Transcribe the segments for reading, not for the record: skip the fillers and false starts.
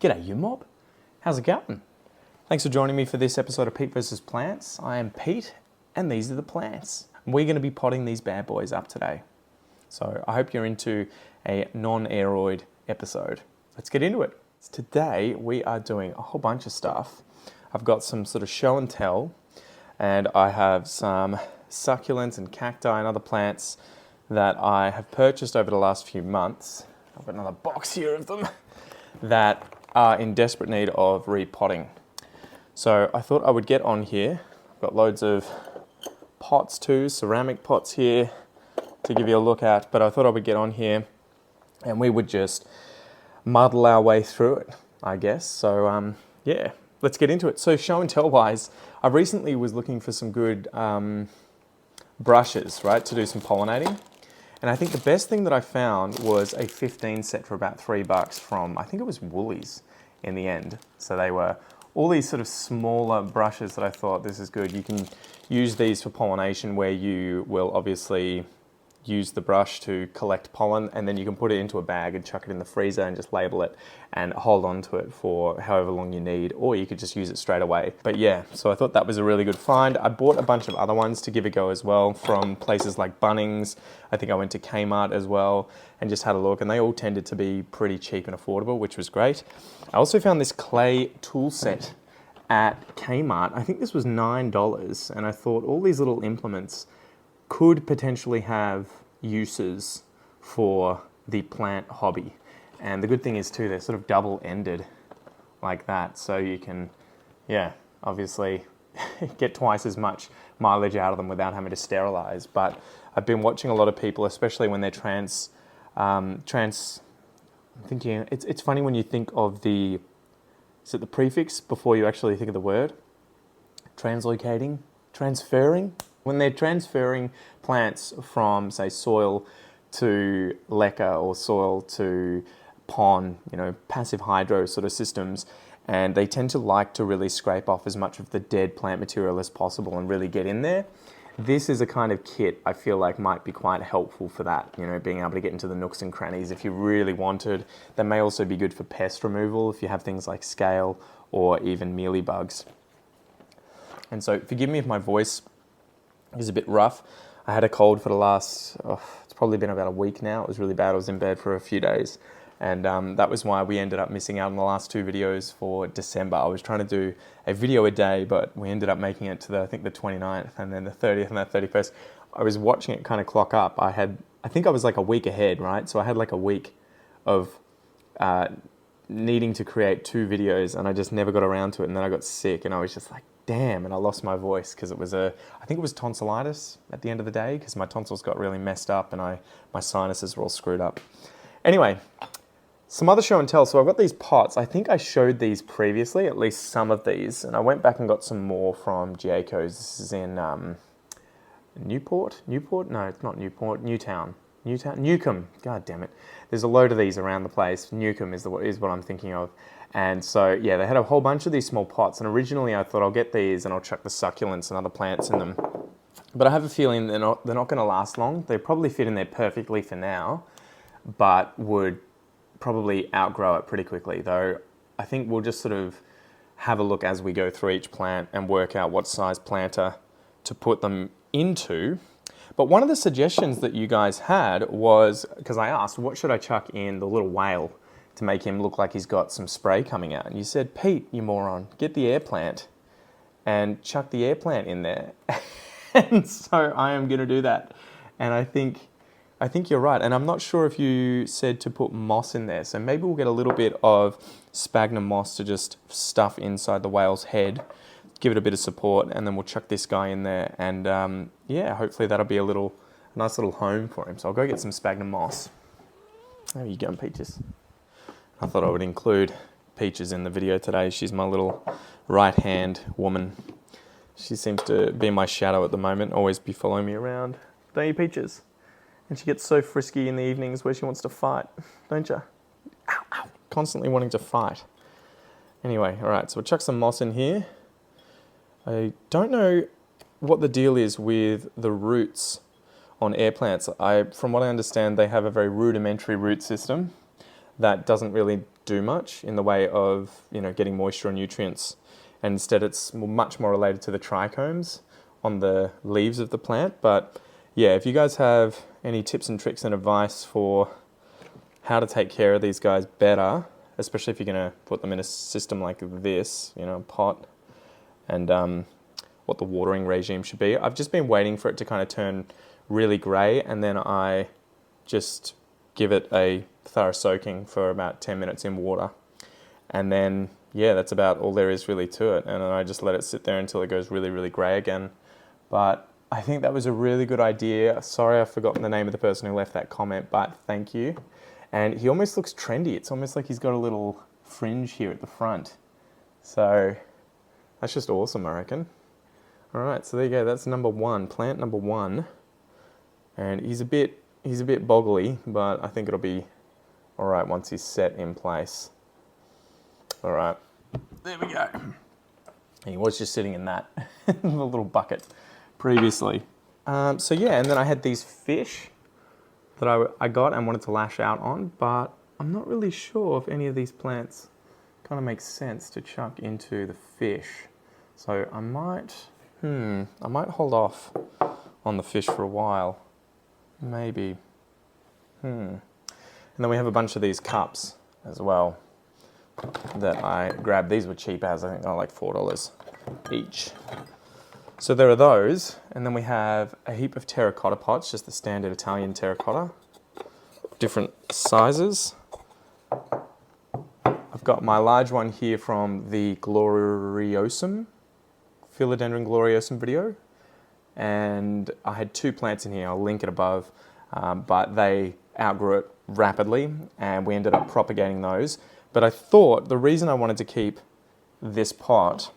G'day you mob, how's it going? Thanks for joining me for this episode of Pete vs Plants. I am Pete and these are the plants. We're going to be potting these bad boys up today. So I hope you're into a non-aeroid episode. Let's get into it. Today we are doing a whole bunch of stuff. I've got some sort of show and tell, and I have some succulents and cacti and other plants that I have purchased over the last few months. I've got another box here of them that are in desperate need of repotting. So I thought I would get on here. I've got loads of pots too, ceramic pots here to give you a look at, but I thought I would get on here and we would just muddle our way through it, I guess. So yeah, let's get into it. So show and tell wise, I recently was looking for some good brushes, right, to do some pollinating. And I think the best thing that I found was a 15 set for about $3 from, I think it was Woolies in the end. So they were all these sort of smaller brushes that I thought, this is good. You can use these for pollination where you will obviously use the brush to collect pollen, and then you can put it into a bag and chuck it in the freezer and just label it and hold on to it for however long you need, or you could just use it straight away. But yeah, so I thought that was a really good find. I bought a bunch of other ones to give a go as well from places like Bunnings. I think I went to Kmart as well and just had a look, and they all tended to be pretty cheap and affordable, which was great. I also found this clay tool set at Kmart. I think this was $9, and I thought all these little implements could potentially have uses for the plant hobby. And the good thing is too, they're sort of double-ended like that, so you can, yeah, obviously get twice as much mileage out of them without having to sterilize. But I've been watching a lot of people, especially when they're I'm thinking, it's funny when you think of the, is it the prefix before you actually think of the word? Translocating? Transferring? When they're transferring plants from, say, soil to leca or soil to pond, you know, passive hydro sort of systems, and they tend to like to really scrape off as much of the dead plant material as possible and really get in there. This is a kind of kit I feel like might be quite helpful for that, you know, being able to get into the nooks and crannies if you really wanted. They may also be good for pest removal if you have things like scale or even mealybugs. And so forgive me if my voice is a bit rough. I had a cold for the last, it's probably been about a week now. It was really bad. I was in bed for a few days. And that was why we ended up missing out on the last two videos for December. I was trying to do a video a day, but we ended up making it to the, I think the 29th and then the 30th and the 31st. I was watching it kind of clock up. I think I was like a week ahead, right? So I had like a week of needing to create two videos, and I just never got around to it. And then I got sick and I was just like, damn, and I lost my voice because it was I think it was tonsillitis at the end of the day because my tonsils got really messed up and my sinuses were all screwed up. Anyway, some other show and tell. So I've got these pots. I think I showed these previously, at least some of these, and I went back and got some more from Giaco's. This is in Newport? No, it's not Newport. Newcomb. God damn it. There's a load of these around the place. Newcomb is what I'm thinking of. And so, yeah, they had a whole bunch of these small pots. And originally I thought I'll get these and I'll chuck the succulents and other plants in them. But I have a feeling they're not going to last long. They probably fit in there perfectly for now, but would probably outgrow it pretty quickly. Though I think we'll just sort of have a look as we go through each plant and work out what size planter to put them into. But one of the suggestions that you guys had was, because I asked, what should I chuck in the little whale to make him look like he's got some spray coming out? And you said, Pete, you moron, get the air plant and chuck the air plant in there. And so I am going to do that. And I think you're right. And I'm not sure if you said to put moss in there. So maybe we'll get a little bit of sphagnum moss to just stuff inside the whale's head, give it a bit of support, and then we'll chuck this guy in there. And yeah, hopefully that'll be a nice little home for him. So I'll go get some sphagnum moss. There you go, Peaches. I thought I would include Peaches in the video today. She's my little right-hand woman. She seems to be my shadow at the moment, always be following me around. Don't you, Peaches? And she gets so frisky in the evenings where she wants to fight, don't you? Ow, ow. Constantly wanting to fight. Anyway, all right, so we'll chuck some moss in here. I don't know what the deal is with the roots on air plants. From what I understand, they have a very rudimentary root system. that doesn't really do much in the way of, you know, getting moisture or nutrients. And instead it's much more related to the trichomes on the leaves of the plant. But yeah, if you guys have any tips and tricks and advice for how to take care of these guys better, especially if you're going to put them in a system like this, you know, a pot, and what the watering regime should be. I've just been waiting for it to kind of turn really grey, and then I just give it a thorough soaking for about 10 minutes in water. And then, yeah, that's about all there is really to it. And then I just let it sit there until it goes really, really grey again. But I think that was a really good idea. Sorry, I've forgotten the name of the person who left that comment, but thank you. And he almost looks trendy. It's almost like he's got a little fringe here at the front. So that's just awesome, I reckon. All right, so there you go. That's number one, plant number one. And he's a bit boggly, but I think it'll be all right once he's set in place. All right, there we go. He was just sitting in that the little bucket previously. So yeah, and then I had these fish that I got and wanted to lash out on, but I'm not really sure if any of these plants kind of make sense to chuck into the fish. So I might hold off on the fish for a while, maybe. And then we have a bunch of these cups as well that I grabbed. These were cheap as, I think they were like $4 each. So there are those, and then we have a heap of terracotta pots, just the standard Italian terracotta, different sizes. I've got my large one here from the Gloriosum, Philodendron Gloriosum video, and I had 2 plants in here, I'll link it above, but they outgrew it rapidly, and we ended up propagating those. But I thought the reason I wanted to keep this pot,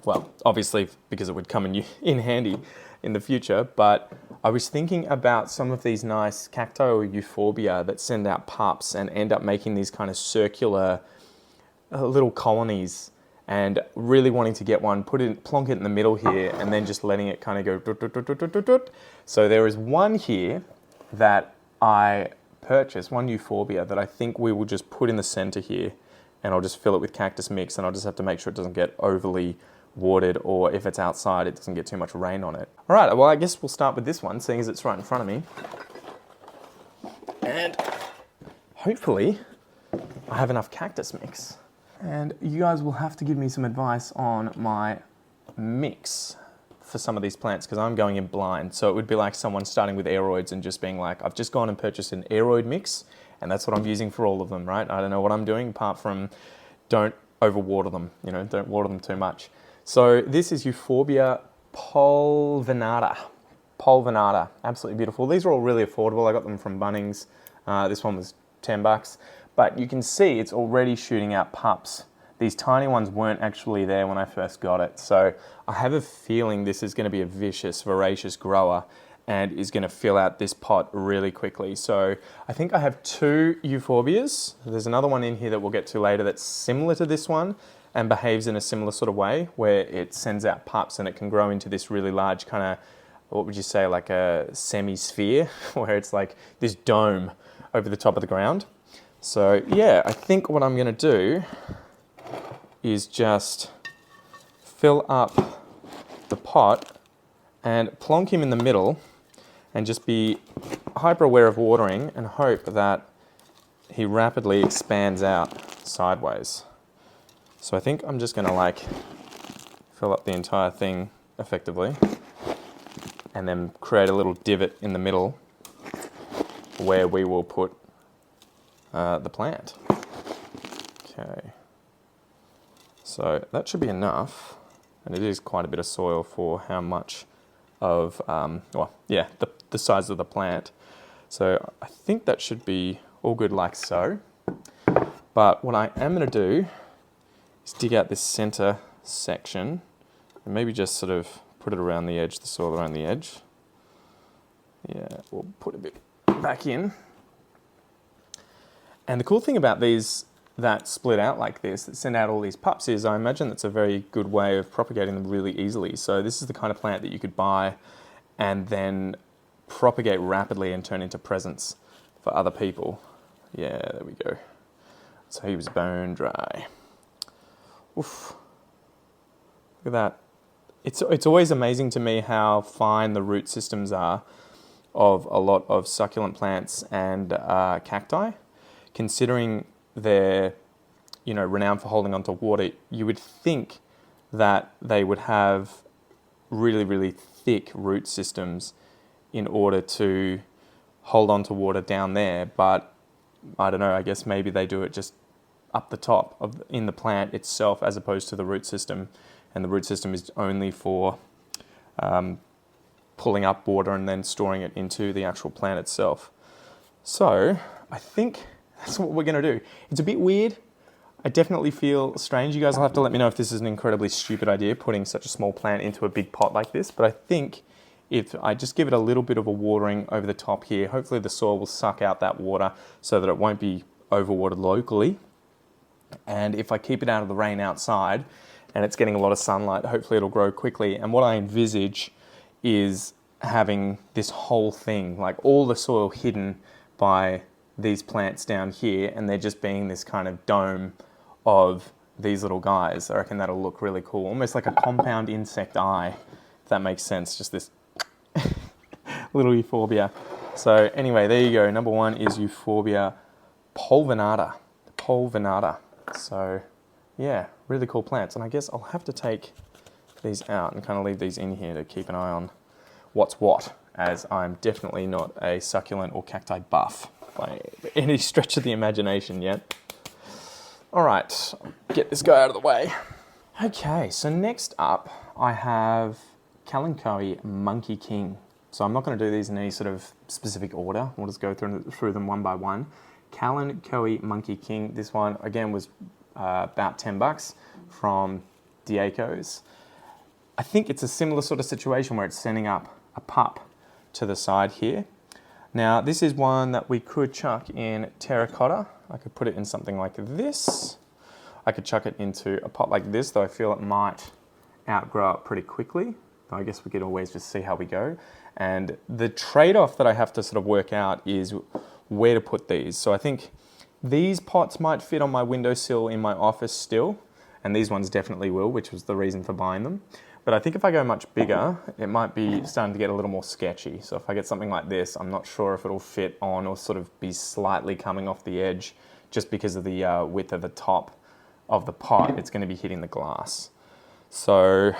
well, obviously because it would come in handy in the future, but I was thinking about some of these nice cacti or Euphorbia that send out pups and end up making these kind of circular little colonies, and really wanting to get one, plonk it in the middle here, and then just letting it kind of go dut, dut, dut, dut, dut, dut. So there is one here that I purchased, one Euphorbia that I think we will just put in the center here, and I'll just fill it with cactus mix, and I'll just have to make sure it doesn't get overly watered, or if it's outside it doesn't get too much rain on it. All right, well I guess we'll start with this one, seeing as it's right in front of me. And hopefully I have enough cactus mix. And you guys will have to give me some advice on my mix for some of these plants, because I'm going in blind. So it would be like someone starting with aeroids and just being like, I've just gone and purchased an aeroid mix, and that's what I'm using for all of them, right? I don't know what I'm doing apart from don't overwater them, you know, don't water them too much. So this is Euphorbia pulvinata. Pulvinata, absolutely beautiful. These are all really affordable. I got them from Bunnings. This one was $10, but you can see it's already shooting out pups. These tiny ones weren't actually there when I first got it. So I have a feeling this is going to be a vicious, voracious grower and is going to fill out this pot really quickly. So I think I have 2 Euphorbias. There's another one in here that we'll get to later that's similar to this one and behaves in a similar sort of way, where it sends out pups and it can grow into this really large kind of, what would you say, like a semi-sphere, where it's like this dome over the top of the ground. So yeah, I think what I'm going to do is just fill up the pot and plonk him in the middle and just be hyper aware of watering and hope that he rapidly expands out sideways. So I think I'm just going to like fill up the entire thing effectively and then create a little divot in the middle where we will put the plant. Okay. So that should be enough, and it is quite a bit of soil for how much of, the size of the plant. So I think that should be all good like so. But what I am going to do is dig out this center section and maybe just sort of put it around the edge, the soil around the edge. Yeah, we'll put a bit back in. And the cool thing about these that split out like this, that send out all these pups, is I imagine that's a very good way of propagating them really easily. So this is the kind of plant that you could buy and then propagate rapidly and turn into presents for other people. Yeah, there we go. So he was bone dry. Oof. Look at that. It's always amazing to me how fine the root systems are of a lot of succulent plants and cacti. Considering they're, renowned for holding onto water, you would think that they would have really, really thick root systems in order to hold on to water down there, but I don't know, I guess maybe they do it just up the top in the plant itself as opposed to the root system, and the root system is only for pulling up water and then storing it into the actual plant itself. So I think that's what we're going to do. It's a bit weird. I definitely feel strange. You guys will have to let me know if this is an incredibly stupid idea, putting such a small plant into a big pot like this, but I think if I just give it a little bit of a watering over the top here, hopefully the soil will suck out that water so that it won't be overwatered locally. And if I keep it out of the rain outside and it's getting a lot of sunlight, hopefully it'll grow quickly. And what I envisage is having this whole thing, like all the soil hidden by these plants down here, and they're just being this kind of dome of these little guys. I reckon that'll look really cool, almost like a compound insect eye, if that makes sense, just this little Euphorbia. So anyway, there you go. Number one is Euphorbia pulvinata. So yeah, really cool plants. And I guess I'll have to take these out and kind of leave these in here to keep an eye on what's what, as I'm definitely not a succulent or cacti buff by any stretch of the imagination yet. All right, get this guy out of the way. Okay, so next up I have Kalanchoe Monkey King. So I'm not going to do these in any sort of specific order. We'll just go through them one by one. Kalanchoe Monkey King. This one again was about $10 from Dieco's. I think it's a similar sort of situation where it's sending up a pup to the side here. Now this is one that we could chuck in terracotta. I could put it in something like this. I could chuck it into a pot like this, though I feel it might outgrow it pretty quickly. I guess we could always just see how we go. And the trade-off that I have to sort of work out is where to put these. So I think these pots might fit on my windowsill in my office still, and these ones definitely will, which was the reason for buying them. But I think if I go much bigger, it might be starting to get a little more sketchy. So if I get something like this, I'm not sure if it'll fit on or sort of be slightly coming off the edge just because of the width of the top of the pot. It's going to be hitting the glass. So,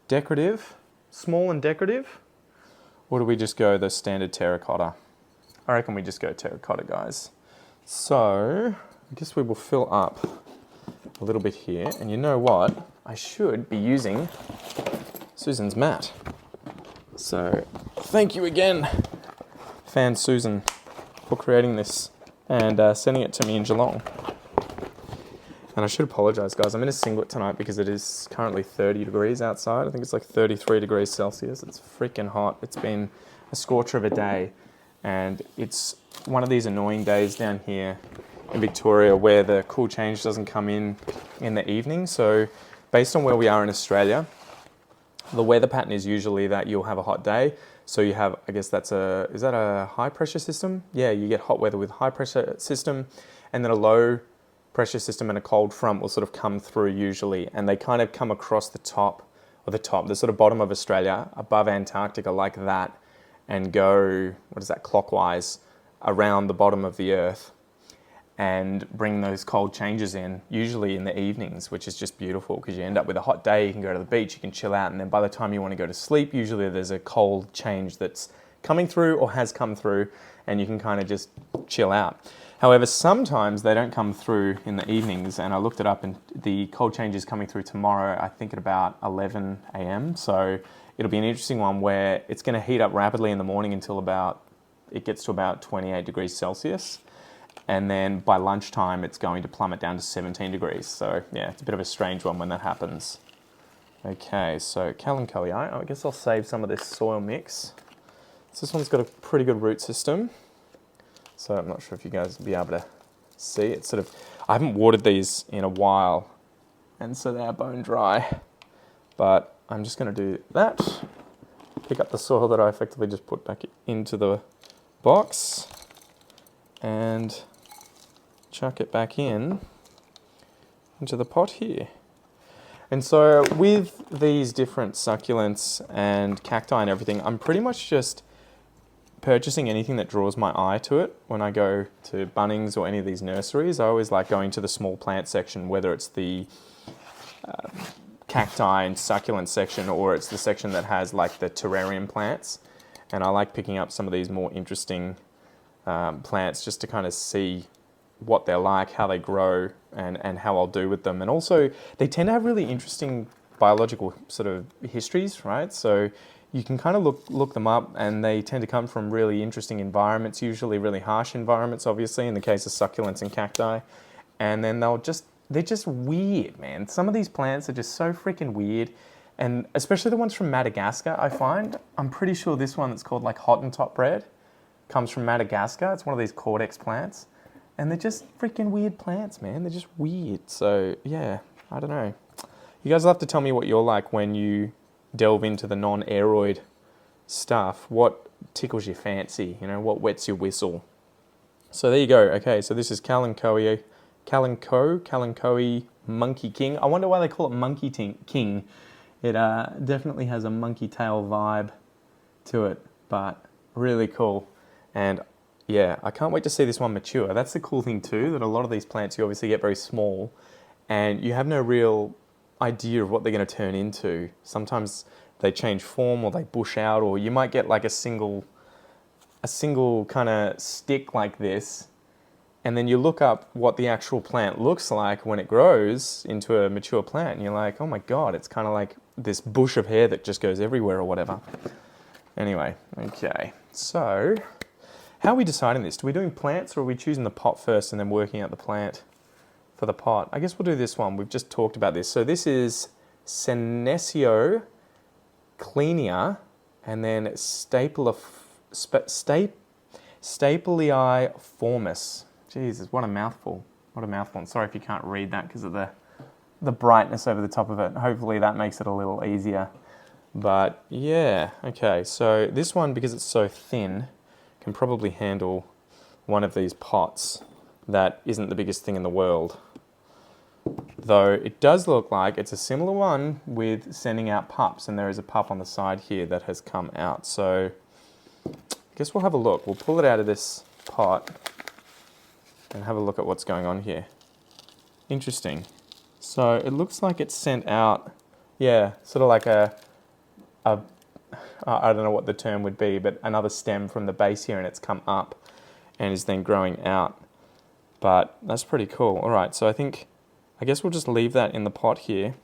decorative, small and decorative, or do we just go the standard terracotta? I reckon we just go terracotta, guys. So, I guess we will fill up a little bit here, and you know what? I should be using Susan's mat. So, thank you again, Fan Susan, for creating this and sending it to me in Geelong. And I should apologise, guys. I'm in a singlet tonight because it is currently 30 degrees outside. I think it's like 33 degrees Celsius. It's freaking hot. It's been a scorcher of a day. And it's one of these annoying days down here in Victoria where the cool change doesn't come in the evening. So based on where we are in Australia, the weather pattern is usually that you'll have a hot day. So you have, I guess is that a high pressure system? Yeah, you get hot weather with high pressure system, and then a low pressure system and a cold front will sort of come through usually, and they kind of come across the sort of bottom of Australia, above Antarctica like that, and go, clockwise around the bottom of the earth and bring those cold changes in, usually in the evenings, which is just beautiful because you end up with a hot day, you can go to the beach, you can chill out, and then by the time you want to go to sleep, usually there's a cold change that's coming through or has come through, and you can kind of just chill out. However, sometimes they don't come through in the evenings, and I looked it up, and the cold change is coming through tomorrow, I think at about 11 a.m. So it'll be an interesting one where it's going to heat up rapidly in the morning until it gets to about 28 degrees Celsius. And then by lunchtime, it's going to plummet down to 17 degrees. So yeah, it's a bit of a strange one when that happens. Okay, so Kalanchoe, I guess I'll save some of this soil mix. So this one's got a pretty good root system. So I'm not sure if you guys will be able to see. It's sort of, I haven't watered these in a while, and so they are bone dry. But I'm just going to do that. Pick up the soil that I effectively just put back into the box. and chuck it back into the pot here. And so with these different succulents and cacti and everything, I'm pretty much just purchasing anything that draws my eye to it. When I go to Bunnings or any of these nurseries, I always like going to the small plant section, whether it's the cacti and succulent section or it's the section that has like the terrarium plants. And I like picking up some of these more interesting plants just to kind of see what they're like, how they grow, and how I'll do with them. And also, they tend to have really interesting biological sort of histories, right? So you can kind of look them up, and they tend to come from really interesting environments, usually really harsh environments, obviously, in the case of succulents and cacti. And then they're just weird, man. Some of these plants are just so freaking weird. And especially the ones from Madagascar, I find. I'm pretty sure this one that's called like Hottentot bread comes from Madagascar. It's one of these cordex plants. And they're just freaking weird plants, man. They're just weird. So, yeah, I don't know. You guys will have to tell me what you're like when you delve into the non-aeroid stuff. What tickles your fancy? You know, what wets your whistle? So there you go. Okay, so this is Kalanchoe Monkey King. I wonder why they call it Monkey King. It definitely has a monkey tail vibe to it, but really cool. And yeah, I can't wait to see this one mature. That's the cool thing too, that a lot of these plants you obviously get very small and you have no real idea of what they're going to turn into. Sometimes they change form or they bush out, or you might get like a single kind of stick like this, and then you look up what the actual plant looks like when it grows into a mature plant, and you're like, oh my God, it's kind of like this bush of hair that just goes everywhere or whatever. Anyway, okay, so how are we deciding this? Are we doing plants or are we choosing the pot first and then working out the plant for the pot? I guess we'll do this one. We've just talked about this. So this is Senecio, Kleinia, and then Stapleiformis. Jesus, what a mouthful. What a mouthful. And sorry if you can't read that because of the brightness over the top of it. Hopefully that makes it a little easier. But yeah, okay. So this one, because it's so thin, can probably handle one of these pots that isn't the biggest thing in the world. Though it does look like it's a similar one with sending out pups, and there is a pup on the side here that has come out. So I guess we'll have a look. We'll pull it out of this pot and have a look at what's going on here. Interesting. So it looks like it's sent out, yeah, sort of like I don't know what the term would be, but another stem from the base here, and it's come up and is then growing out. But that's pretty cool. All right, so I guess we'll just leave that in the pot here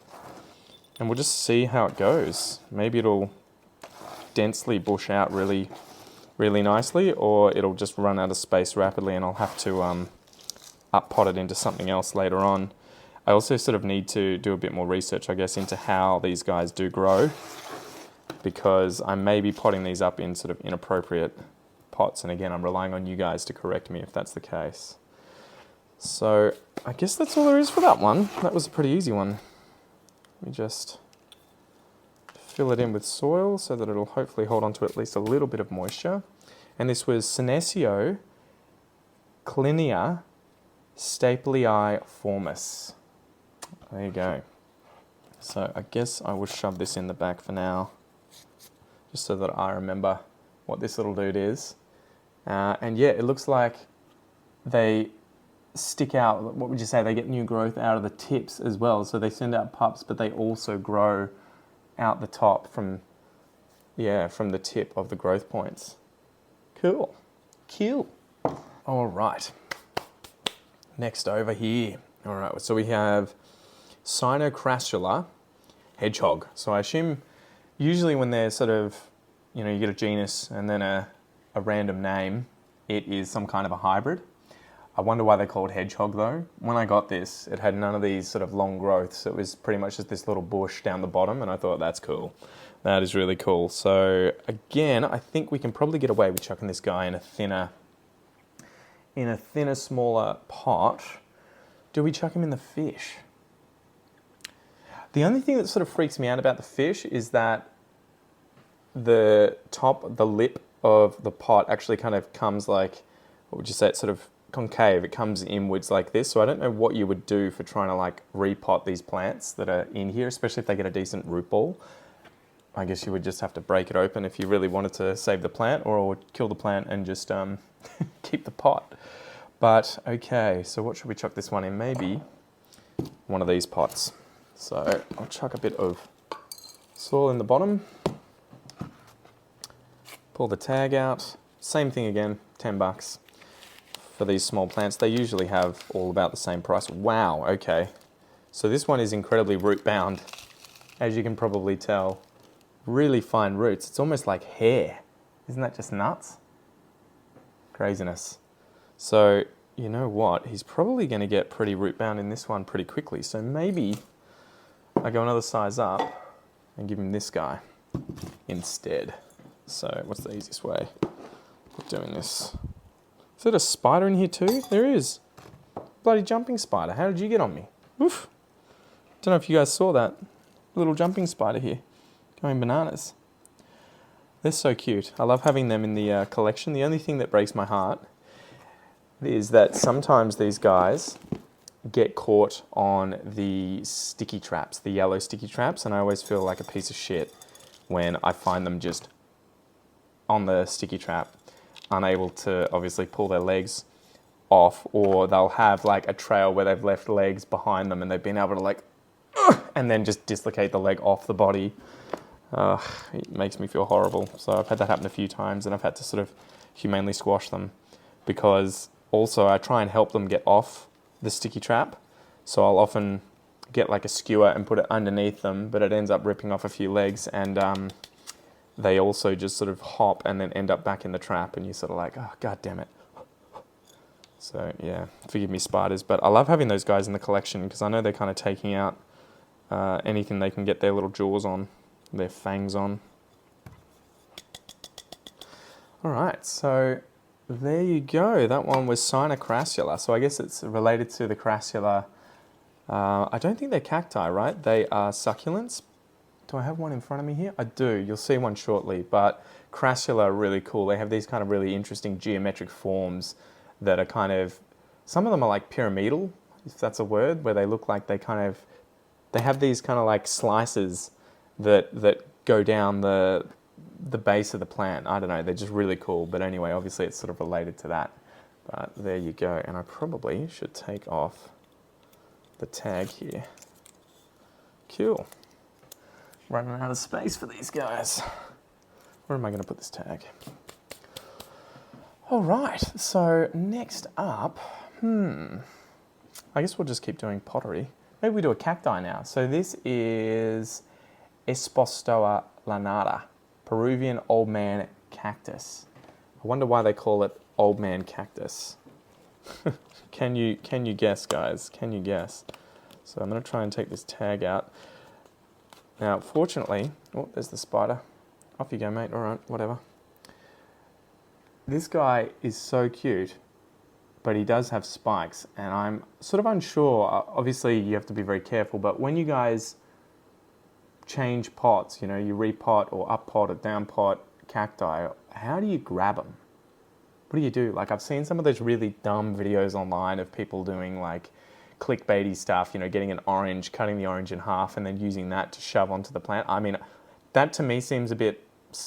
and we'll just see how it goes. Maybe it'll densely bush out really, really nicely, or it'll just run out of space rapidly and I'll have to up pot it into something else later on. I also sort of need to do a bit more research, I guess, into how these guys do grow, because I may be potting these up in sort of inappropriate pots. And again, I'm relying on you guys to correct me if that's the case. So I guess that's all there is for that one. That was a pretty easy one. Let me just fill it in with soil so that it'll hopefully hold on to at least a little bit of moisture. And this was Senecio, Kleinia, Stapleiformis. There you go. So I guess I will shove this in the back for now, just so that I remember what this little dude is. And yeah, it looks like they stick out, what would you say, they get new growth out of the tips as well. So they send out pups, but they also grow out the top from the tip of the growth points. Cool. All right. Next over here. All right, so we have Sinocrassula, hedgehog. So I assume usually when they're sort of, you get a genus and then a random name, it is some kind of a hybrid. I wonder why they call it hedgehog though. When I got this, it had none of these sort of long growths. It was pretty much just this little bush down the bottom, and I thought that's cool. That is really cool. So again, I think we can probably get away with chucking this guy in a thinner, smaller pot. Do we chuck him in the fish? The only thing that sort of freaks me out about the fish is that the lip of the pot actually kind of comes like what would you say, it's sort of concave. It comes inwards like this. So I don't know what you would do for trying to like repot these plants that are in here, especially if they get a decent root ball. I guess you would just have to break it open if you really wanted to save the plant, or kill the plant and just keep the pot. But okay, so what should we chuck this one in? Maybe one of these pots. So I'll chuck a bit of soil in the bottom. Pull the tag out. Same thing again, $10 for these small plants. They usually have all about the same price. Wow, okay. So this one is incredibly root bound, as you can probably tell. Really fine roots. It's almost like hair. Isn't that just nuts? Craziness. So, you know what? He's probably going to get pretty root bound in this one pretty quickly. So maybe I go another size up and give him this guy instead. So what's the easiest way of doing this? Is there a spider in here too? There is. Bloody jumping spider. How did you get on me? Oof. Don't know if you guys saw that. Little jumping spider here. Going bananas. They're so cute. I love having them in the collection. The only thing that breaks my heart is that sometimes these guys get caught on the sticky traps, the yellow sticky traps, and I always feel like a piece of shit when I find them just on the sticky trap, unable to obviously pull their legs off, or they'll have like a trail where they've left legs behind them and they've been able to like, and then just dislocate the leg off the body. It makes me feel horrible. So I've had that happen a few times, and I've had to sort of humanely squash them, because also I try and help them get off the sticky trap. So I'll often get like a skewer and put it underneath them, but it ends up ripping off a few legs, and they also just sort of hop and then end up back in the trap, and you're sort of like, oh, god damn it. So yeah, forgive me spiders, but I love having those guys in the collection because I know they're kind of taking out anything they can get their little jaws on, their fangs on. All right, so there you go. That one was Sinocrassula. So I guess it's related to the Crassula. I don't think they're cacti, right? They are succulents. Do I have one in front of me here? I do. You'll see one shortly. But Crassula are really cool. They have these kind of really interesting geometric forms that are kind of, some of them are like pyramidal, if that's a word, where they look like they have these kind of like slices that go down the base of the plant. I don't know, they're just really cool. But anyway, obviously it's sort of related to that. But there you go. And I probably should take off the tag here. Cool. Running out of space for these guys. Where am I going to put this tag? All right, so next up, I guess we'll just keep doing pottery. Maybe we do a cacti now. So this is Espostoa lanata, Peruvian old man cactus. I wonder why they call it old man cactus. Can you guess, guys? Can you guess? So I'm going to try and take this tag out. Now, fortunately, oh, there's the spider. Off you go, mate. All right, whatever. This guy is so cute, but he does have spikes, and I'm sort of unsure. Obviously, you have to be very careful, but when you guys change pots, you know, you repot or up pot or down pot cacti, how do you grab them? What do you do? Like, I've seen some of those really dumb videos online of people doing like clickbaity stuff, you know, getting an orange, cutting the orange in half and then using that to shove onto the plant. I mean, that to me seems a bit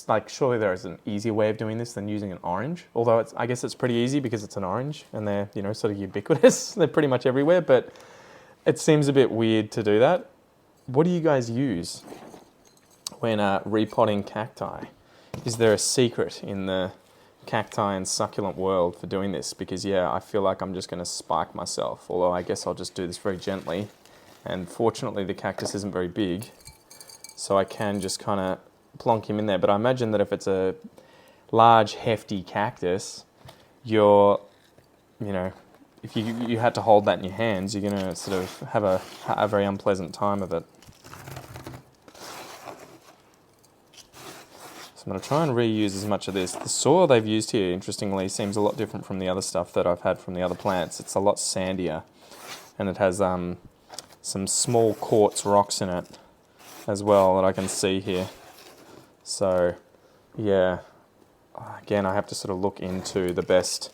like, surely there is an easier way of doing this than using an orange. Although I guess it's pretty easy because it's an orange and they're, you know, sort of ubiquitous. They're pretty much everywhere, but it seems a bit weird to do that. What do you guys use when repotting cacti? Is there a secret in the cacti and succulent world for doing this? Because yeah, I feel like I'm just going to spike myself, although I guess I'll just do this very gently. And fortunately the cactus isn't very big, so I can just kind of plonk him in there. But I imagine that if it's a large hefty cactus, you know, if you had to hold that in your hands, you're going to sort of have a very unpleasant time of it. I'm going to try and reuse as much of this. The soil they've used here, interestingly, seems a lot different from the other stuff that I've had from the other plants. It's a lot sandier, and it has some small quartz rocks in it as well that I can see here. So, yeah, again, I have to sort of look into the best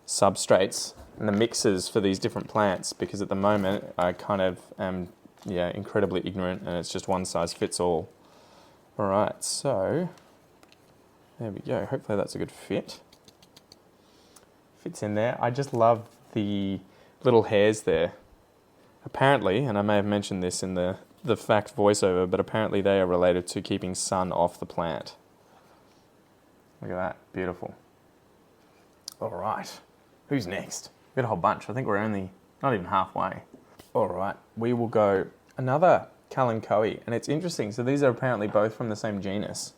substrates and the mixes for these different plants, because at the moment I kind of am, incredibly ignorant and it's just one size fits all. All right, so there we go. Hopefully that's a good fit. Fits in there. I just love the little hairs there. Apparently, and I may have mentioned this in the fact voiceover, but apparently they are related to keeping sun off the plant. Look at that, beautiful. All right, who's next? We've got a whole bunch. I think we're only not even halfway. All right, we will go another Kalanchoe, and it's interesting. So these are apparently both from the same genus,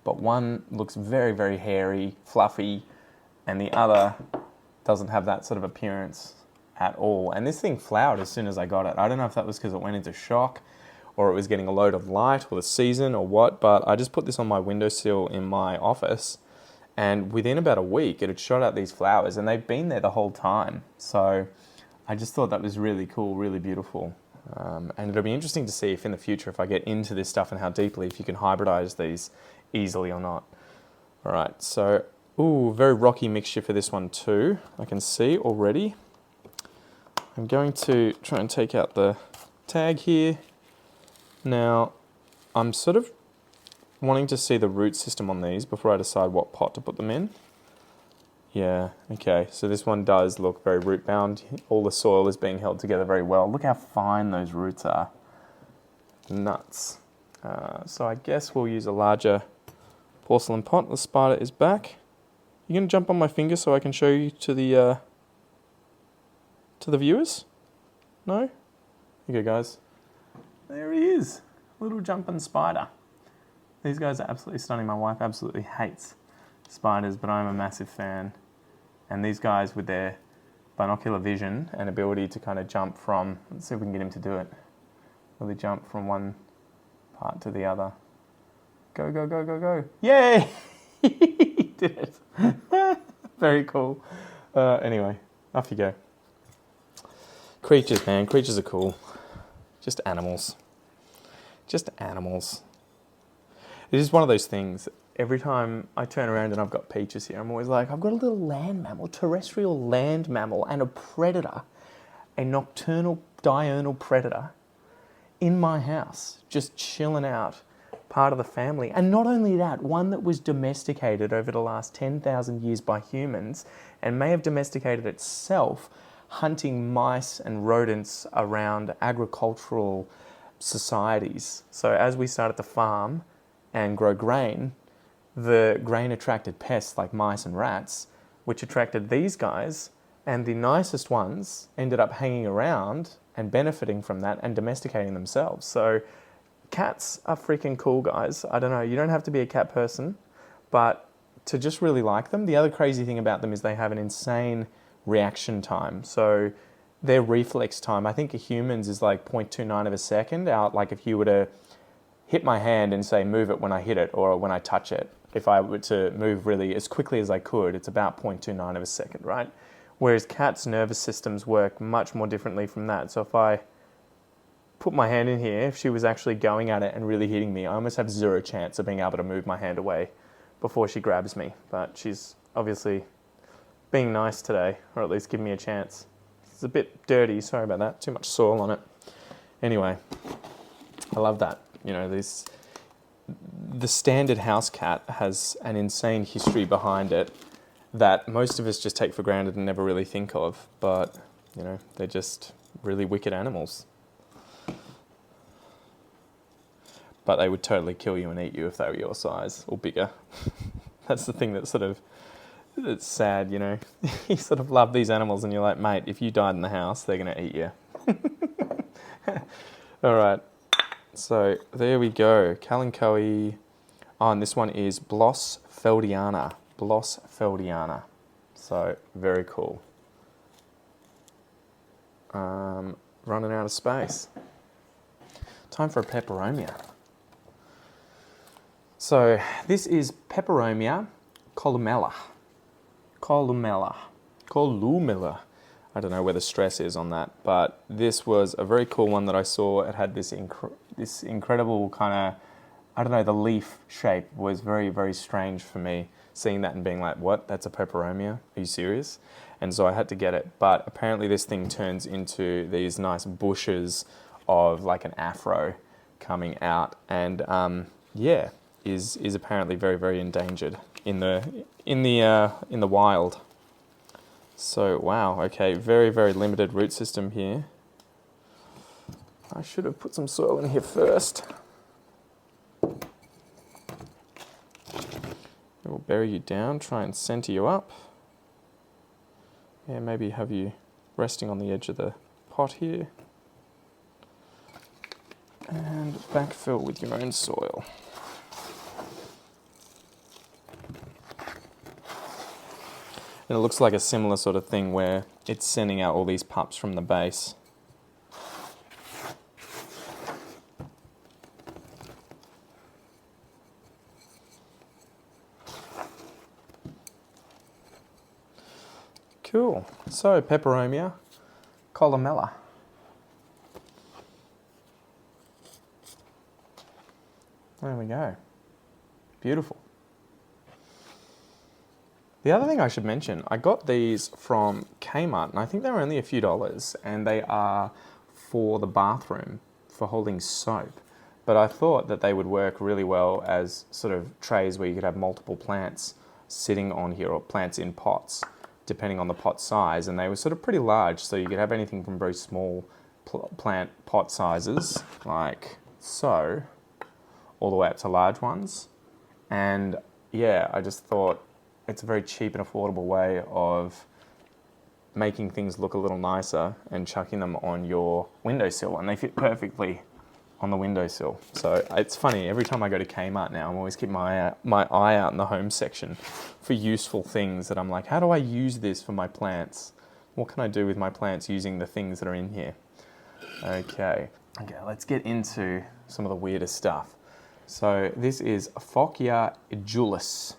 but one looks very, very hairy, fluffy, and the other doesn't have that sort of appearance at all. And this thing flowered as soon as I got it. I don't know if that was because it went into shock or it was getting a load of light or the season or what, but I just put this on my windowsill in my office, and within about a week it had shot out these flowers, and they've been there the whole time. So I just thought that was really cool, really beautiful. And it'll be interesting to see if in the future, if I get into this stuff and how deeply, if you can hybridize these easily or not. All right, so, ooh, very rocky mixture for this one too, I can see already. I'm going to try and take out the tag here. Now, I'm sort of wanting to see the root system on these before I decide what pot to put them in. Yeah, okay, so this one does look very root bound. All the soil is being held together very well. Look how fine those roots are. Nuts. So I guess we'll use a larger porcelain pot. The spider is back. You gonna jump on my finger so I can show you to the viewers? No? Okay, guys. There he is, little jumping spider. These guys are absolutely stunning. My wife absolutely hates spiders, but I'm a massive fan. And these guys with their binocular vision and ability to kind of jump from, let's see if we can get him to do it. Really jump from one part to the other. Go, go, go, go, go. Yay! He did it. Very cool. Anyway, off you go. Creatures, man. Creatures are cool. Just animals. Just animals. It is one of those things. Every time I turn around and I've got Peaches here, I'm always like, I've got a little land mammal, terrestrial land mammal, and a predator, a nocturnal diurnal predator in my house, just chilling out, part of the family. And not only that, one that was domesticated over the last 10,000 years by humans and may have domesticated itself, hunting mice and rodents around agricultural societies. So as we started to farm and grow grain, the grain attracted pests like mice and rats, which attracted these guys, and the nicest ones ended up hanging around and benefiting from that and domesticating themselves. So cats are freaking cool, guys. I don't know, you don't have to be a cat person, but to just really like them. The other crazy thing about them is they have an insane reaction time. So their reflex time, I think a human's is like 0.29 of a second out. Like if you were to hit my hand and say move it when I hit it or when I touch it, if I were to move really as quickly as I could, it's about 0.29 of a second, right? Whereas cats' nervous systems work much more differently from that. So if I put my hand in here, if she was actually going at it and really hitting me, I almost have zero chance of being able to move my hand away before she grabs me. But she's obviously being nice today, or at least giving me a chance. It's a bit dirty, sorry about that, too much soil on it. Anyway, I love that. You know, the standard house cat has an insane history behind it that most of us just take for granted and never really think of, but, you know, they're just really wicked animals. But they would totally kill you and eat you if they were your size or bigger. That's the thing it's sad, you know. You sort of love these animals and you're like, mate, if you died in the house, they're going to eat you. All right. So there we go, Kalanchoe. Oh, and this one is Blossfeldiana. Blossfeldiana. So very cool. Running out of space. Time for a Peperomia. So this is Peperomia columella. Columella. I don't know where the stress is on that, but this was a very cool one that I saw. It had this incredible kind of, I don't know, the leaf shape was very, very strange for me. seeing that and being like, what, that's a Peperomia? Are you serious? And so I had to get it. But apparently this thing turns into these nice bushes of like an afro coming out, and yeah, is apparently very, very endangered in the wild. So wow, okay, very, very limited root system here. I should have put some soil in here first. It will bury you down, try and center you up. Yeah, maybe have you resting on the edge of the pot here. And backfill with your own soil. And it looks like a similar sort of thing where it's sending out all these pups from the base. Cool. So, Peperomia, columella. There we go. Beautiful. The other thing I should mention, I got these from Kmart, and I think they were only a few dollars, and they are for the bathroom, for holding soap. But I thought that they would work really well as sort of trays where you could have multiple plants sitting on here, or plants in pots, depending on the pot size, and they were sort of pretty large, so you could have anything from very small plant pot sizes, like so, all the way up to large ones. And yeah, I just thought it's a very cheap and affordable way of making things look a little nicer and chucking them on your windowsill, and they fit perfectly on the windowsill. So it's funny, every time I go to Kmart now, I'm always keeping my eye out in the home section for useful things that I'm like, how do I use this for my plants? What can I do with my plants using the things that are in here? Okay, let's get into some of the weirdest stuff. So this is Fockea edulis.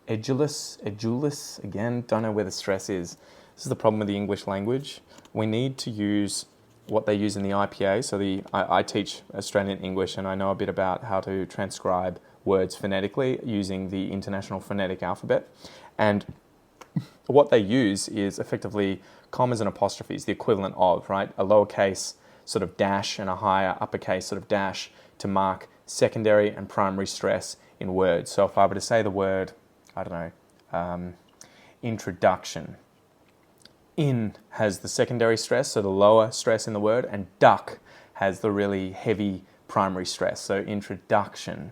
Edulis, again, don't know where the stress is. This is the problem with the English language. We need to use what they use in the IPA. So I teach Australian English, and I know a bit about how to transcribe words phonetically using the International Phonetic Alphabet. And what they use is effectively commas and apostrophes, the equivalent of, right? A lowercase sort of dash and a higher uppercase sort of dash to mark secondary and primary stress in words. So if I were to say the word, I don't know, introduction, in has the secondary stress, so the lower stress in the word, and duck has the really heavy primary stress. So introduction,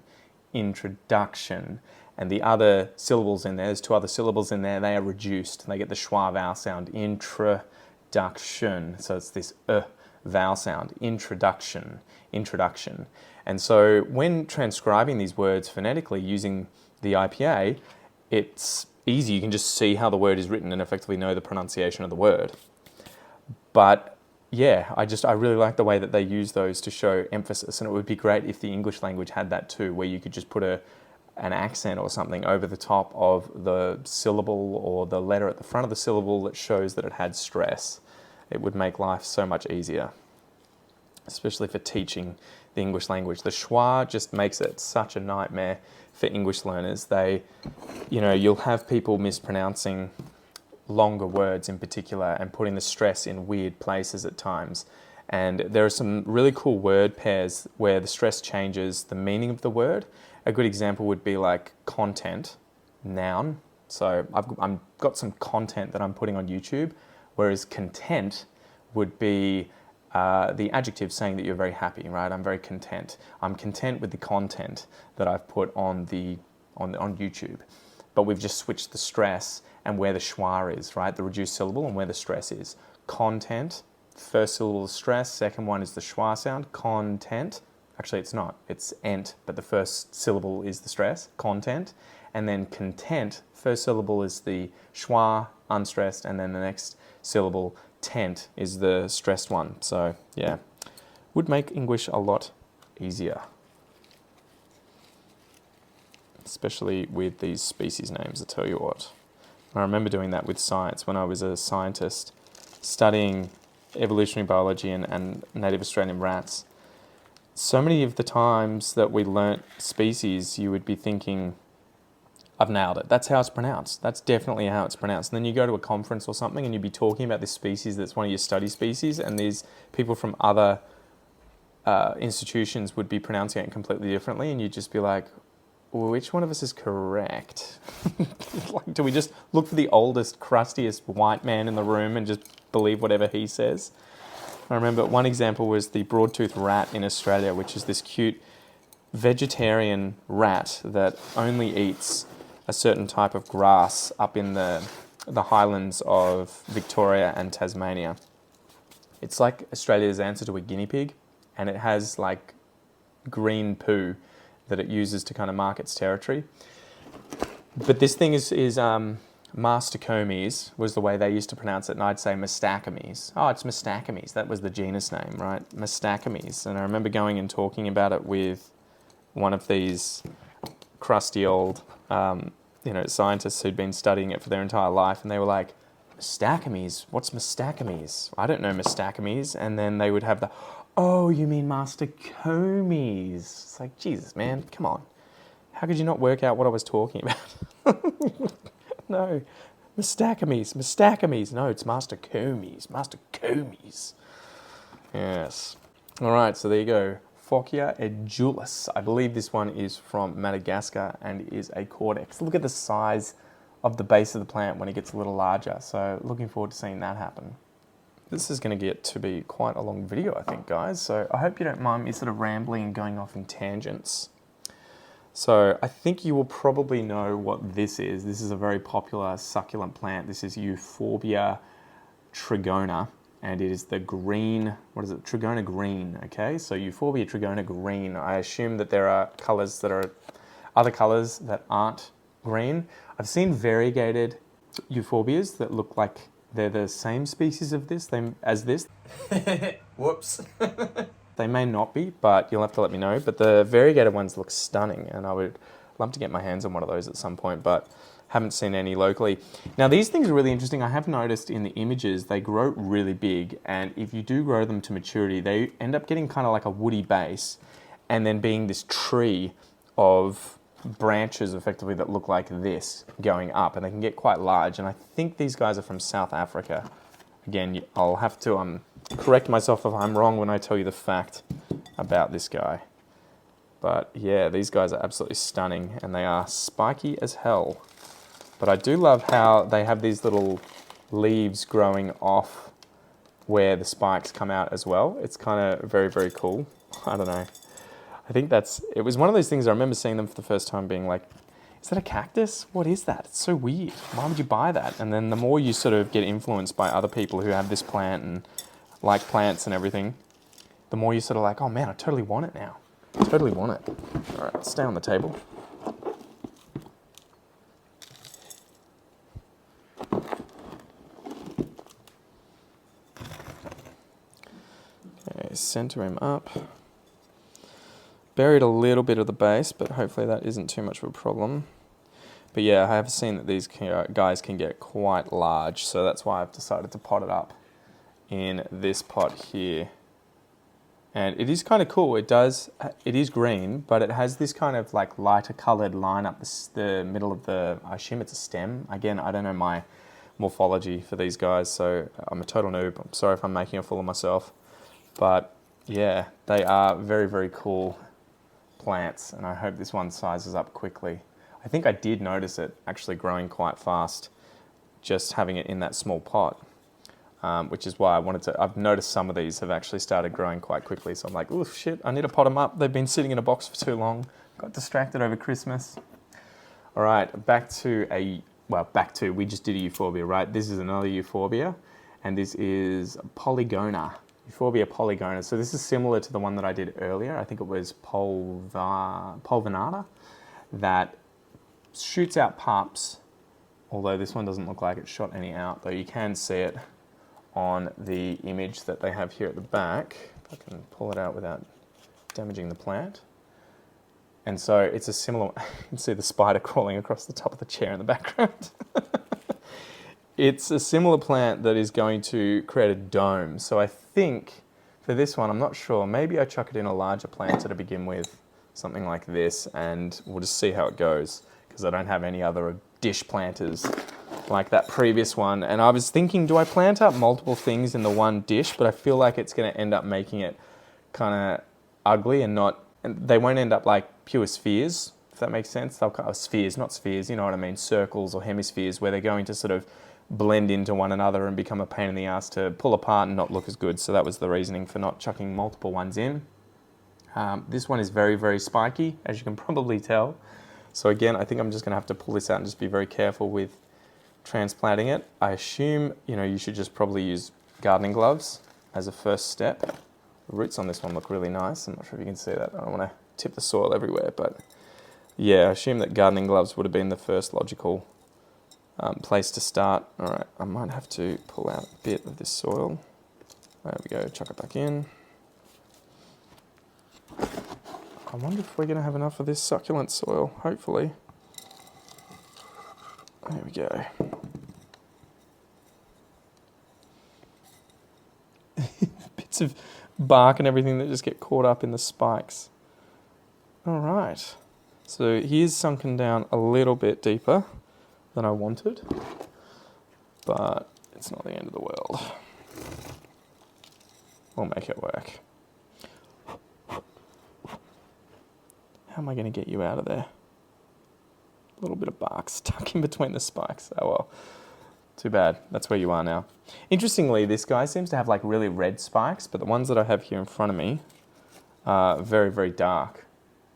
and the other syllables in there, there's two other syllables in there, they are reduced. They get the schwa vowel sound, introduction. So it's this vowel sound, introduction. And so when transcribing these words phonetically using the IPA, it's easy. You can just see how the word is written and effectively know the pronunciation of the word. But yeah, I really like the way that they use those to show emphasis, and it would be great if the English language had that too, where you could just put an accent or something over the top of the syllable or the letter at the front of the syllable that shows that it had stress. It would make life so much easier, especially for teaching the English language. The schwa just makes it such a nightmare for English learners. You'll have people mispronouncing longer words in particular and putting the stress in weird places at times. And there are some really cool word pairs where the stress changes the meaning of the word. A good example would be like content, noun. So I've got some content that I'm putting on YouTube, whereas content would be the adjective saying that you're very happy, right? I'm very content. I'm content with the content that I've put on YouTube. But we've just switched the stress and where the schwa is, right? The reduced syllable and where the stress is. Content, first syllable is stress, second one is the schwa sound, content. Actually, it's not, it's ent, but the first syllable is the stress, content. And then content, first syllable is the schwa, unstressed, and then the next syllable, tent, is the stressed one. So yeah, would make English a lot easier, especially with these species names, I tell you what. I remember doing that with science when I was a scientist studying evolutionary biology and native Australian rats. So many of the times that we learnt species, you would be thinking, I've nailed it. That's how it's pronounced. That's definitely how it's pronounced. And then you go to a conference or something and you'd be talking about this species that's one of your study species, and these people from other institutions would be pronouncing it completely differently, and you'd just be like, well, which one of us is correct? Like, do we just look for the oldest, crustiest white man in the room and just believe whatever he says? I remember one example was the broad-toothed rat in Australia, which is this cute vegetarian rat that only eats a certain type of grass up in the highlands of Victoria and Tasmania. It's like Australia's answer to a guinea pig, and it has like green poo that it uses to kind of mark its territory. But this thing is Mastocomes was the way they used to pronounce it, and I'd say Mastacomes. Oh, it's Mastacomes. That was the genus name, right? Mastacomes. And I remember going and talking about it with one of these crusty old scientists who'd been studying it for their entire life, and they were like, Mastacomes? What's Mastacomes? I don't know Mastacomes. And then they would have the, oh, you mean Mastocomes? It's like, Jesus, man, come on. How could you not work out what I was talking about? No, Mastacomes. No, it's Mastocomes. Yes. All right, so there you go. Fockea edulis. I believe this one is from Madagascar and is a cordex. Look at the size of the base of the plant when it gets a little larger. So looking forward to seeing that happen. This is going to get to be quite a long video, I think, guys. So I hope you don't mind me sort of rambling and going off in tangents. So I think you will probably know what this is. This is a very popular succulent plant. This is Euphorbia trigona, and it is the green, what is it, trigona green, okay? So Euphorbia trigona green. I assume that there are colours that are, other colours that aren't green. I've seen variegated euphorbias that look like they're the same species of this as this. Whoops. They may not be, but you'll have to let me know. But the variegated ones look stunning, and I would love to get my hands on one of those at some point, but haven't seen any locally. Now, these things are really interesting. I have noticed in the images, they grow really big, and if you do grow them to maturity, they end up getting kind of like a woody base, and then being this tree of branches effectively that look like this going up, and they can get quite large. And I think these guys are from South Africa. Again, I'll have to correct myself if I'm wrong when I tell you the fact about this guy. But yeah, these guys are absolutely stunning, and they are spiky as hell. But I do love how they have these little leaves growing off where the spikes come out as well. It's kind of very, very cool. I don't know. I think it was one of those things I remember seeing them for the first time being like, is that a cactus? What is that? It's so weird. Why would you buy that? And then the more you sort of get influenced by other people who have this plant and like plants and everything, the more you sort of like, oh man, I totally want it now. I totally want it. All right, stay on the table. Okay, center him up. Buried a little bit of the base, but hopefully that isn't too much of a problem. But yeah, I have seen that these guys can get quite large, so that's why I've decided to pot it up in this pot here. And it is kind of cool. It is green, but it has this kind of like lighter colored line up the middle of the, I assume it's a stem. Again, I don't know my morphology for these guys, so I'm a total noob. I'm sorry if I'm making a fool of myself. But yeah, they are very, very cool plants, and I hope this one sizes up quickly. I think I did notice it actually growing quite fast, just having it in that small pot, which is why I've noticed some of these have actually started growing quite quickly, so I'm like, oh shit, I need to pot them up. They've been sitting in a box for too long. Got distracted over Christmas. All right, we just did a euphorbia, right? This is another euphorbia, and this is polygona. Euphorbia polygona. So this is similar to the one that I did earlier. I think it was pulvinata, that shoots out pups, although this one doesn't look like it shot any out, though you can see it on the image that they have here at the back. If I can pull it out without damaging the plant. And so it's a similar, you can see the spider crawling across the top of the chair in the background. It's a similar plant that is going to create a dome. So I think for this one, I'm not sure, maybe I chuck it in a larger planter to begin with, something like this, and we'll just see how it goes. because I don't have any other dish planters like that previous one. And I was thinking, do I plant up multiple things in the one dish? But I feel like it's going to end up making it kind of ugly and they won't end up like pure spheres, if that makes sense. They'll kind of spheres, not spheres, you know what I mean, circles or hemispheres, where they're going to sort of blend into one another and become a pain in the ass to pull apart and not look as good. So that was the reasoning for not chucking multiple ones in. This one is very, very spiky, as you can probably tell. So again, I think I'm just going to have to pull this out and just be very careful with transplanting it. I assume, you should just probably use gardening gloves as a first step. The roots on this one look really nice. I'm not sure if you can see that. I don't want to tip the soil everywhere, but yeah, I assume that gardening gloves would have been the first logical place to start. All right, I might have to pull out a bit of this soil. There we go, chuck it back in. I wonder if we're going to have enough of this succulent soil, hopefully. There we go. Bits of bark and everything that just get caught up in the spikes. All right. So here's sunken down a little bit deeper than I wanted, but it's not the end of the world. We'll make it work. How am I going to get you out of there? A little bit of bark stuck in between the spikes. Oh well, too bad. That's where you are now. Interestingly, this guy seems to have like really red spikes, but the ones that I have here in front of me are very, very dark.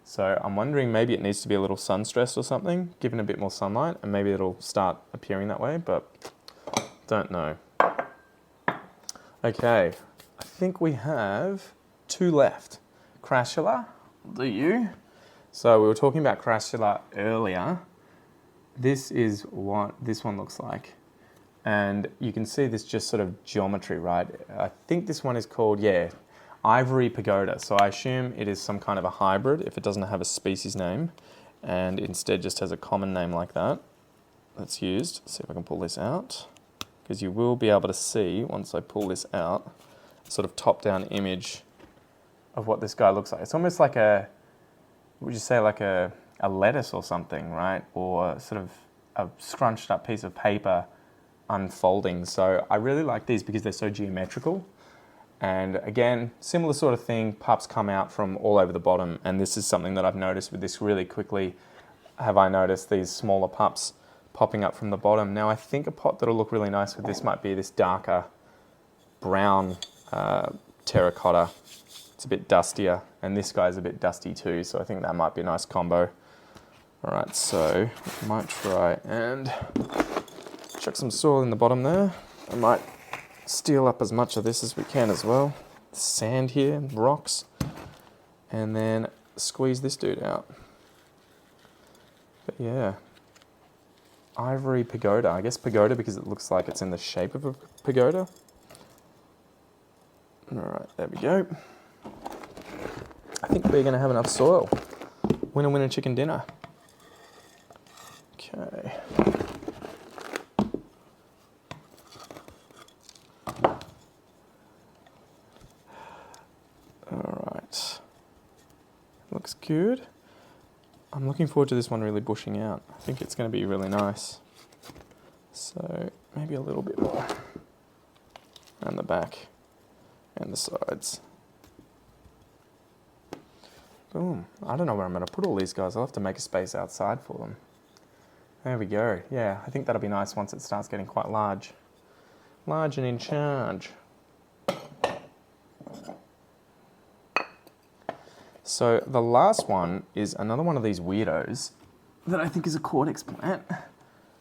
So I'm wondering maybe it needs to be a little sun stressed or something, given a bit more sunlight, and maybe it'll start appearing that way, but don't know. Okay, I think we have 2 left. Crassula, do you? So we were talking about Crassula earlier. This is what this one looks like. And you can see this just sort of geometry, right? I think this one is called, Ivory Pagoda. So I assume it is some kind of a hybrid if it doesn't have a species name and instead just has a common name like that that's used. Let's see if I can pull this out, because you will be able to see, once I pull this out, a sort of top-down image of what this guy looks like. It's almost like would you say like a lettuce or something, right? Or sort of a scrunched up piece of paper unfolding. So I really like these because they're so geometrical. And again, similar sort of thing, pups come out from all over the bottom. And this is something that I've noticed with this really quickly. Have I noticed these smaller pups popping up from the bottom? Now I think a pot that'll look really nice with this might be this darker brown terracotta. It's a bit dustier, and this guy's a bit dusty too, so I think that might be a nice combo. All right, so I might try and chuck some soil in the bottom there. I might steal up as much of this as we can as well. Sand here, rocks, and then squeeze this dude out. But yeah, Ivory Pagoda. I guess pagoda because it looks like it's in the shape of a pagoda. All right, there we go. I think we're going to have enough soil. Winner, winner, chicken dinner. Okay. All right. Looks good. I'm looking forward to this one really bushing out. I think it's going to be really nice. So maybe a little bit more around the back and the sides. Boom. I don't know where I'm going to put all these guys. I'll have to make a space outside for them. There we go. Yeah, I think that'll be nice once it starts getting quite large. Large and in charge. So the last one is another one of these weirdos that I think is a cortex plant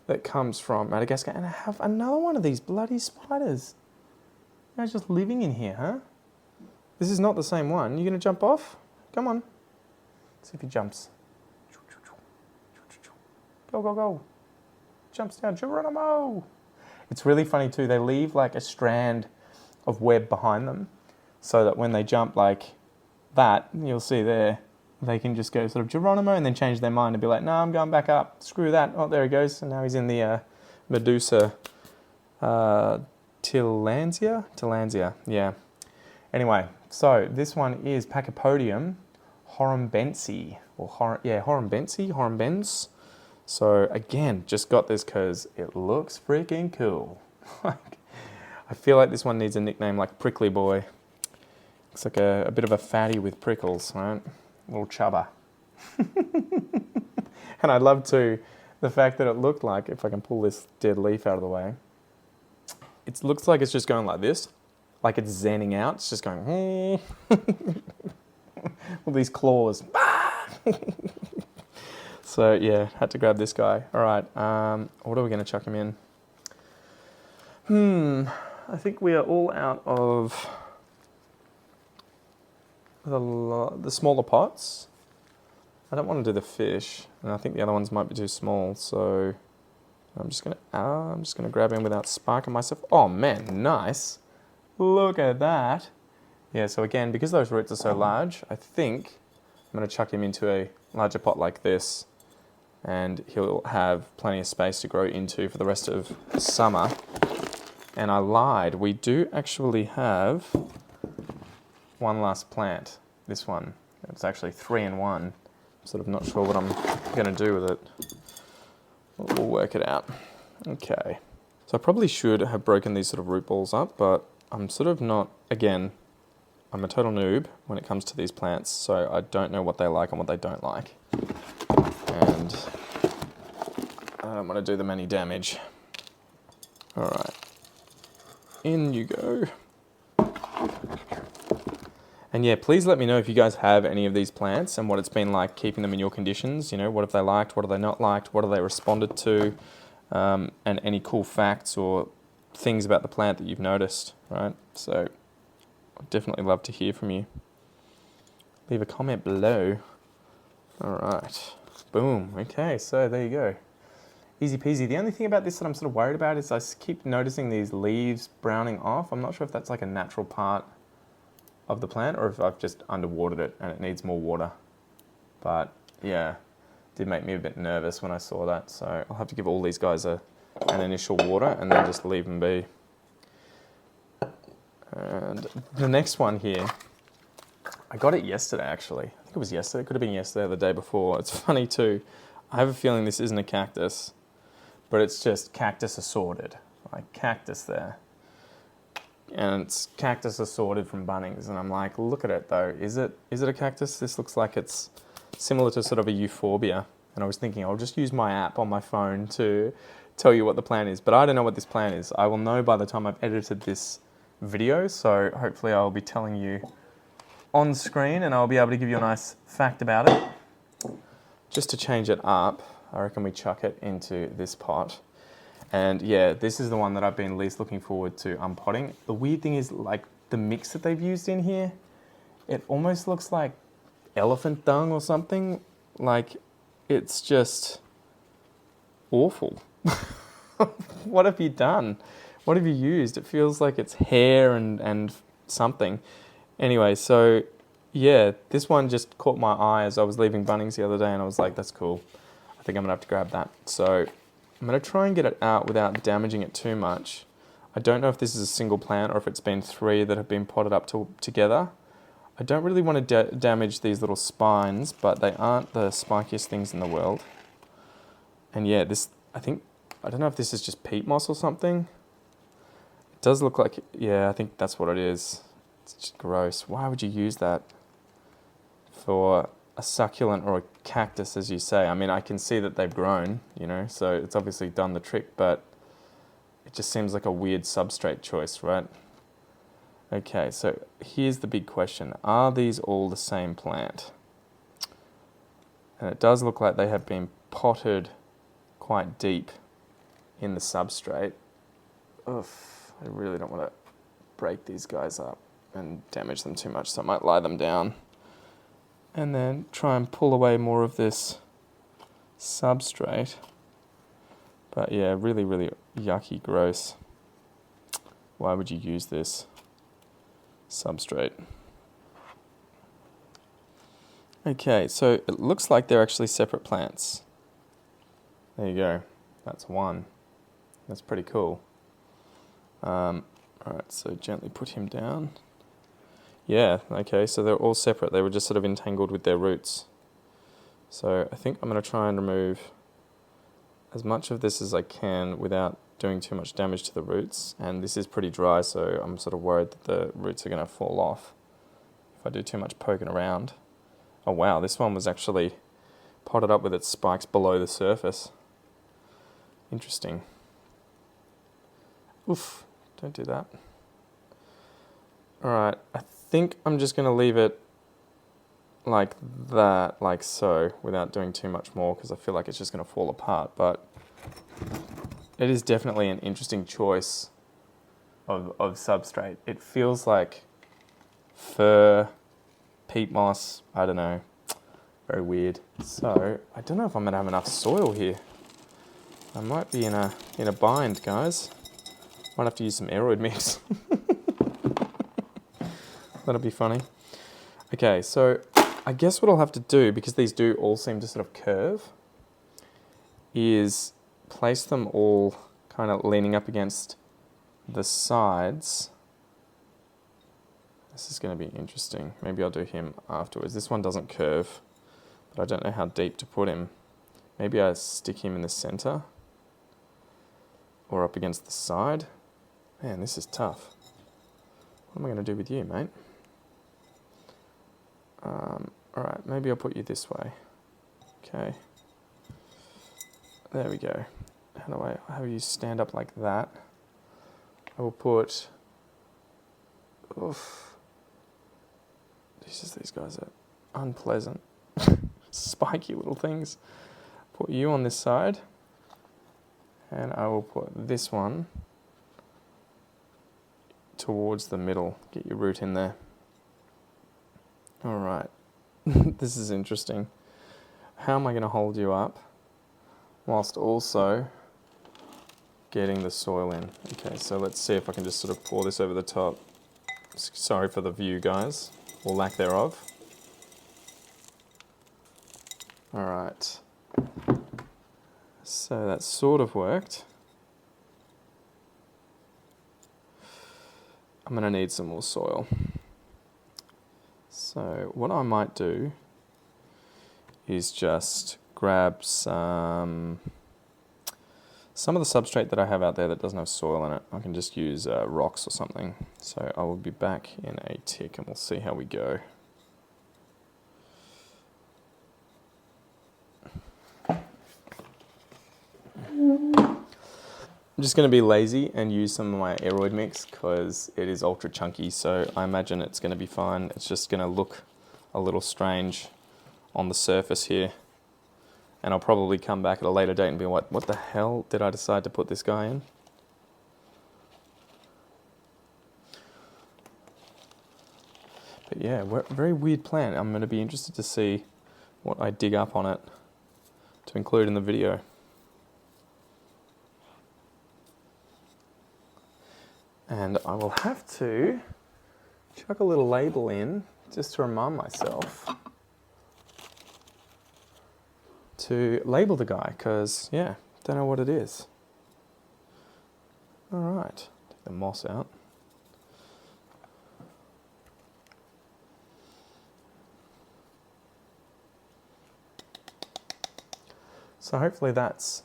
that comes from Madagascar. And I have another one of these bloody spiders. They're just living in here, huh? This is not the same one. You going to jump off? Come on. See if he jumps. Go, go, go. Jumps down. Geronimo! It's really funny too. They leave like a strand of web behind them so that when they jump like that, you'll see there, they can just go sort of Geronimo and then change their mind and be like, no, I'm going back up. Screw that. Oh, there he goes. And now he's in the Medusa Tillandsia, yeah. Anyway, so this one is Pachypodium horrombense, or Horrombense. So again, just got this because it looks freaking cool. Like, I feel like this one needs a nickname like Prickly Boy. Looks like a bit of a fatty with prickles, right? Little chubba. And I love too the fact that it looked like, if I can pull this dead leaf out of the way, it looks like it's just going like this, like it's zenning out. It's just going, all these claws. So yeah, had to grab this guy. All right, what are we going to chuck him in? I think we are all out of the smaller pots. I don't want to do the fish, and I think the other ones might be too small. So I'm just gonna grab him without sparking myself. Oh man, nice! Look at that. Yeah. So again, because those roots are so large, I think I'm gonna chuck him into a larger pot like this, and he'll have plenty of space to grow into for the rest of summer. And I lied. We do actually have one last plant. This one. It's actually 3 in 1. Sort of not sure what I'm going to do with it. We'll work it out. Okay. So I probably should have broken these sort of root balls up, but I'm sort of not, again, I'm a total noob when it comes to these plants, so I don't know what they like and what they don't like. And I don't want to do them any damage. All right. In you go. And yeah, please let me know if you guys have any of these plants and what it's been like keeping them in your conditions. You know, what have they liked, what have they not liked, what have they responded to, and any cool facts or things about the plant that you've noticed, right? So I'd definitely love to hear from you. Leave a comment below. All right, boom. Okay, so there you go. Easy peasy. The only thing about this that I'm sort of worried about is I keep noticing these leaves browning off. I'm not sure if that's like a natural part of the plant or if I've just underwatered it and it needs more water. But yeah, it did make me a bit nervous when I saw that. So I'll have to give all these guys an initial water and then just leave them be. And the next one here, I got it yesterday actually. I think it was yesterday. It could have been yesterday or the day before. It's funny too. I have a feeling this isn't a cactus, but it's just cactus assorted. Like cactus there. And it's cactus assorted from Bunnings, and I'm like, look at it though. Is it a cactus? This looks like it's similar to sort of a Euphorbia. And I was thinking I'll just use my app on my phone to tell you what the plant is, but I don't know what this plant is. I will know by the time I've edited this video, so hopefully I'll be telling you on screen and I'll be able to give you a nice fact about it. Just to change it up, I reckon we chuck it into this pot. And yeah, this is the one that I've been least looking forward to unpotting. The weird thing is, like, the mix that they've used in here, it almost looks like elephant dung or something. Like, it's just awful. What have you done? What have you used? It feels like it's hair and something. Anyway, so yeah, this one just caught my eye as I was leaving Bunnings the other day and I was like, that's cool. I think I'm gonna have to grab that. So I'm going to try and get it out without damaging it too much. I don't know if this is a single plant or if it's been 3 that have been potted up together. I don't really want to damage these little spines, but they aren't the spikiest things in the world. And yeah, I don't know if this is just peat moss or something. It does look like, yeah, I think that's what it is. It's just gross. Why would you use that for a succulent or a cactus, as you say? I mean, I can see that they've grown, you know, so it's obviously done the trick, but it just seems like a weird substrate choice, right? Okay, so here's the big question. Are these all the same plant? And it does look like they have been potted quite deep in the substrate. Oof, I really don't want to break these guys up and damage them too much, so I might lie them down. And then try and pull away more of this substrate. But yeah, really, really yucky, gross. Why would you use this substrate? Okay, so it looks like they're actually separate plants. There you go. That's one. That's pretty cool. All right, so gently put him down. Yeah, okay, so they're all separate. They were just sort of entangled with their roots. So I think I'm going to try and remove as much of this as I can without doing too much damage to the roots. And this is pretty dry, so I'm sort of worried that the roots are going to fall off if I do too much poking around. Oh wow, this one was actually potted up with its spikes below the surface. Interesting. Oof, don't do that. Alright, I think I'm just going to leave it like that, like so, without doing too much more, because I feel like it's just going to fall apart. But it is definitely an interesting choice of substrate. It feels like fir, peat moss, I don't know, very weird. So I don't know if I'm going to have enough soil here. I might be in a bind, guys. Might have to use some aeroid mix. That'll be funny. Okay, so I guess what I'll have to do, because these do all seem to sort of curve, is place them all kind of leaning up against the sides. This is going to be interesting. Maybe I'll do him afterwards. This one doesn't curve, but I don't know how deep to put him. Maybe I stick him in the center or up against the side. Man, this is tough. What am I going to do with you, mate? Alright, maybe I'll put you this way. Okay. There we go. How do I have you stand up like that? I will put... Oof. Jesus, these guys are unpleasant. Spiky little things. Put you on this side. And I will put this one towards the middle. Get your root in there. Alright. This is interesting. How am I going to hold you up whilst also getting the soil in? Okay, so let's see if I can just sort of pour this over the top. Sorry for the view, guys, or lack thereof. Alright. So that sort of worked. I'm going to need some more soil. So what I might do is just grab some of the substrate that I have out there that doesn't have soil in it. I can just use rocks or something. So I will be back in a tick and we'll see how we go. I'm just going to be lazy and use some of my aeroid mix because it is ultra chunky, so I imagine it's going to be fine. It's just going to look a little strange on the surface here. And I'll probably come back at a later date and be like, what the hell did I decide to put this guy in? But yeah, very weird plant. I'm going to be interested to see what I dig up on it to include in the video. And I will have to chuck a little label in just to remind myself to label the guy, because, yeah, don't know what it is. Alright, take the moss out. So hopefully that's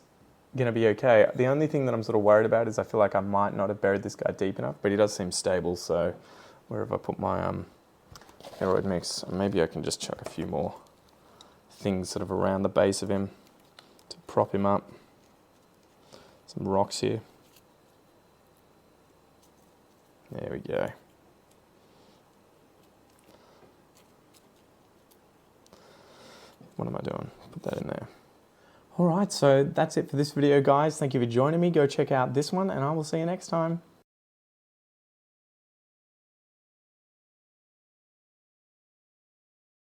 going to be okay. The only thing that I'm sort of worried about is I feel like I might not have buried this guy deep enough, but he does seem stable, so wherever I put my aeroid mix, maybe I can just chuck a few more things sort of around the base of him to prop him up. Some rocks here. There we go. What am I doing? Put that in there. Alright, so that's it for this video, guys. Thank you for joining me. Go check out this one, and I will see you next time.